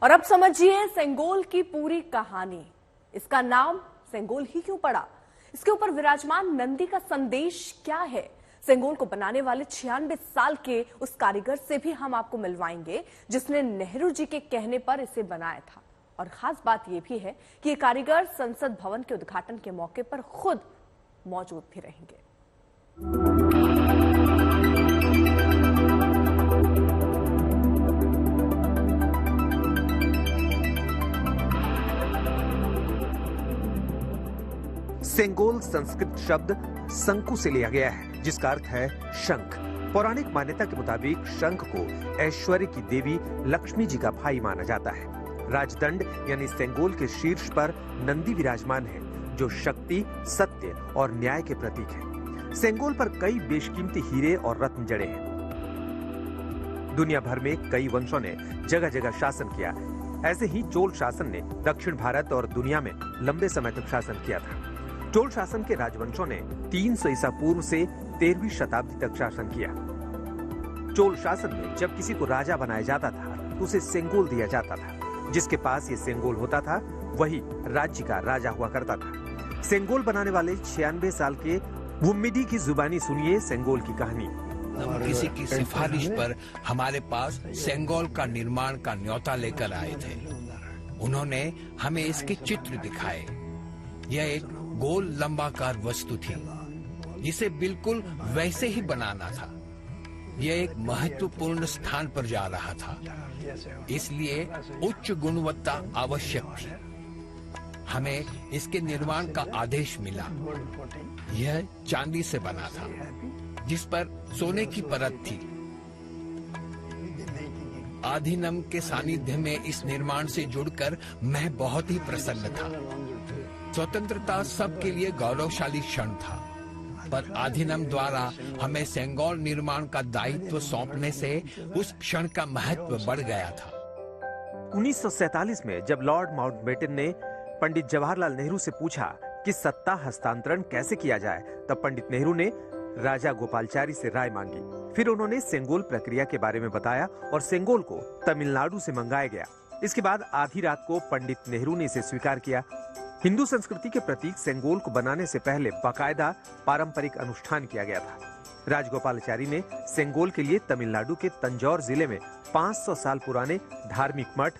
और अब समझिए सेंगोल की पूरी कहानी। इसका नाम सेंगोल ही क्यों पड़ा? इसके ऊपर विराजमान नंदी का संदेश क्या है? सेंगोल को बनाने वाले 96 साल के उस कारीगर से भी हम आपको मिलवाएंगे जिसने नेहरू जी के कहने पर इसे बनाया था। और खास बात यह भी है कि ये कारीगर संसद भवन के उद्घाटन के मौके पर खुद मौजूद भी रहेंगे। सेंगोल संस्कृत शब्द शंकु से लिया गया है, जिसका अर्थ है शंख। पौराणिक मान्यता के मुताबिक शंख को ऐश्वर्य की देवी लक्ष्मी जी का भाई माना जाता है। राजदंड यानी सेंगोल के शीर्ष पर नंदी विराजमान है, जो शक्ति, सत्य और न्याय के प्रतीक है। सेंगोल पर कई बेशकीमती हीरे और रत्न जड़े हैं। दुनिया भर में कई वंशों ने जगह जगह शासन किया। ऐसे ही चोल शासन ने दक्षिण भारत और दुनिया में लंबे समय तक शासन किया था। चोल शासन के राजवंशों ने 300 ईसा पूर्व से 13वीं शताब्दी तक शासन किया। चोल शासन में जब किसी को राजा बनाया जाता था तो उसे सेंगोल दिया जाता था। जिसके पास ये सेंगोल होता था वही राज्य का राजा हुआ करता था। सेंगोल बनाने वाले 96 साल के वुम्मिडी की जुबानी सुनिए सेंगोल की कहानी। किसी की सिफारिश पर हमारे पास सेंगोल का निर्माण का न्योता लेकर आए थे। उन्होंने हमें इसके चित्र दिखाए। यह एक गोल लंबाकार वस्तु थी जिसे बिल्कुल वैसे ही बनाना था। यह एक महत्वपूर्ण स्थान पर जा रहा था, इसलिए उच्च गुणवत्ता आवश्यक थी। हमें इसके निर्माण का आदेश मिला। यह चांदी से बना था, जिस पर सोने की परत थी। आधीनम के सानिध्य में इस निर्माण से जुड़कर मैं बहुत ही प्रसन्न था। स्वतंत्रता सबके लिए गौरवशाली क्षण था, पर आधीनम द्वारा हमें सेंगोल निर्माण का दायित्व सौंपने से उस क्षण का महत्व बढ़ गया था। 1947 में जब लॉर्ड माउंटबेटन ने पंडित जवाहरलाल नेहरू से पूछा कि सत्ता हस्तांतरण कैसे किया जाए, तब पंडित नेहरू ने राजा गोपालचारी से राय मांगी। फिर उन्होंने सेंगोल प्रक्रिया के बारे में बताया और सेंगोल को तमिलनाडु से मंगाया गया। इसके बाद आधी रात को पंडित नेहरू ने इसे स्वीकार किया। हिंदू संस्कृति के प्रतीक सेंगोल को बनाने से पहले बाकायदा पारंपरिक अनुष्ठान किया गया था। राजगोपालाचारी ने सेंगोल के लिए तमिलनाडु के तंजौर जिले में 500 साल पुराने धार्मिक मठ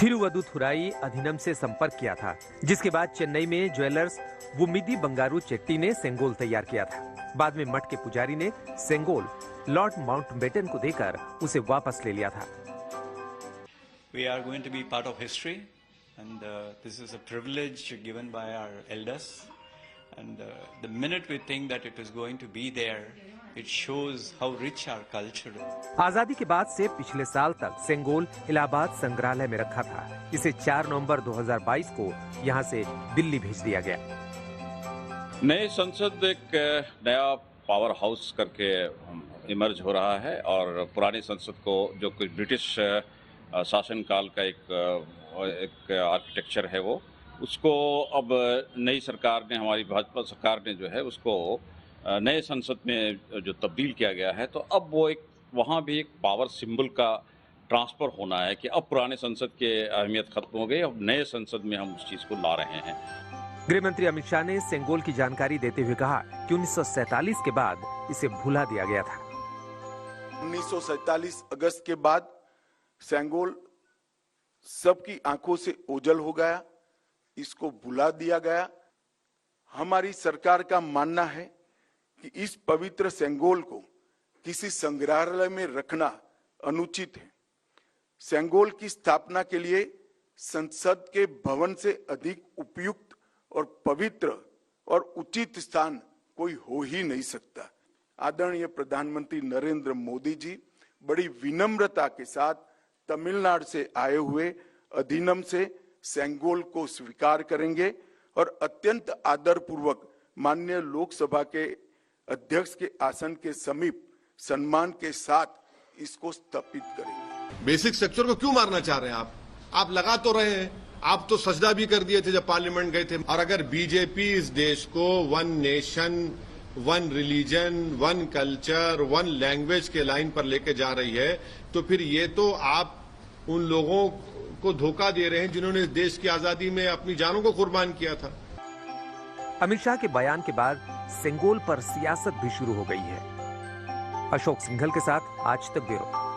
थिरुवदुथुराई अधीनम से संपर्क किया था, जिसके बाद चेन्नई में ज्वेलर्स वुम्मिदी बंगारू चेट्टी ने सेंगोल तैयार किया था। बाद में मठ के पुजारी ने सेंगोल लॉर्ड माउंटबेटन को देकर उसे वापस ले लिया था। We are going to be part of history, and this is a privilege given by our elders. And the minute we think that it is going to be there, it shows how rich our culture is. आजादी के बाद से पिछले साल तक सेंगोल इलाहाबाद संग्रहालय में रखा था। इसे 4 नवंबर 2022 को यहां से दिल्ली भेज दिया गया। नई संसद एक नया पावर हाउस करके इमर्ज हो रहा है, और पुरानी संसद को जो कुछ ब्रिटिश शासन काल का एक आर्किटेक्चर है, वो उसको अब नई सरकार ने, हमारी भाजपा सरकार ने जो है उसको नए संसद में जो तब्दील किया गया है, तो अब वो एक वहाँ भी एक पावर सिंबल का ट्रांसफर होना है कि अब पुराने संसद की अहमियत खत्म हो गई, अब नए संसद में हम उस चीज़ को ला रहे हैं। गृह मंत्री अमित शाह ने सेंगोल की जानकारी देते हुए कहा कि 1947 के बाद इसे भुला दिया गया था। 1947 अगस्त के बाद सेंगोल सबकी आंखों से ओझल हो गया, इसको भुला दिया गया। हमारी सरकार का मानना है कि इस पवित्र सेंगोल को किसी संग्रहालय में रखना अनुचित है। सेंगोल की स्थापना के लिए संसद के भवन से अधिक उपयुक्त और पवित्र और उचित स्थान कोई हो ही नहीं सकता। आदरणीय प्रधानमंत्री नरेंद्र मोदी जी बड़ी विनम्रता के साथ तमिलनाडु से आए हुए अधीनम से सेंगोल को स्वीकार करेंगे और अत्यंत आदर पूर्वक माननीय लोकसभा के अध्यक्ष के आसन के समीप सम्मान के साथ इसको स्थापित करेंगे। बेसिक स्ट्रक्चर को क्यों मारना चाह रहे हैं आप लगा तो रहे हैं। आप तो सजदा भी कर दिए थे जब पार्लियामेंट गए थे। और अगर बीजेपी इस देश को one nation, one religion, one culture, one language के लाइन पर लेके जा रही है, तो फिर ये तो आप उन लोगों को धोखा दे रहे हैं, जिन्होंने इस देश की आजादी में अपनी जानों को कुर्बान किया था। अमित शाह के बयान के बाद सेंगोल पर सियासत भी शुरू हो गई है। अशोक सिंघल के साथ आज तक ब्यूरो।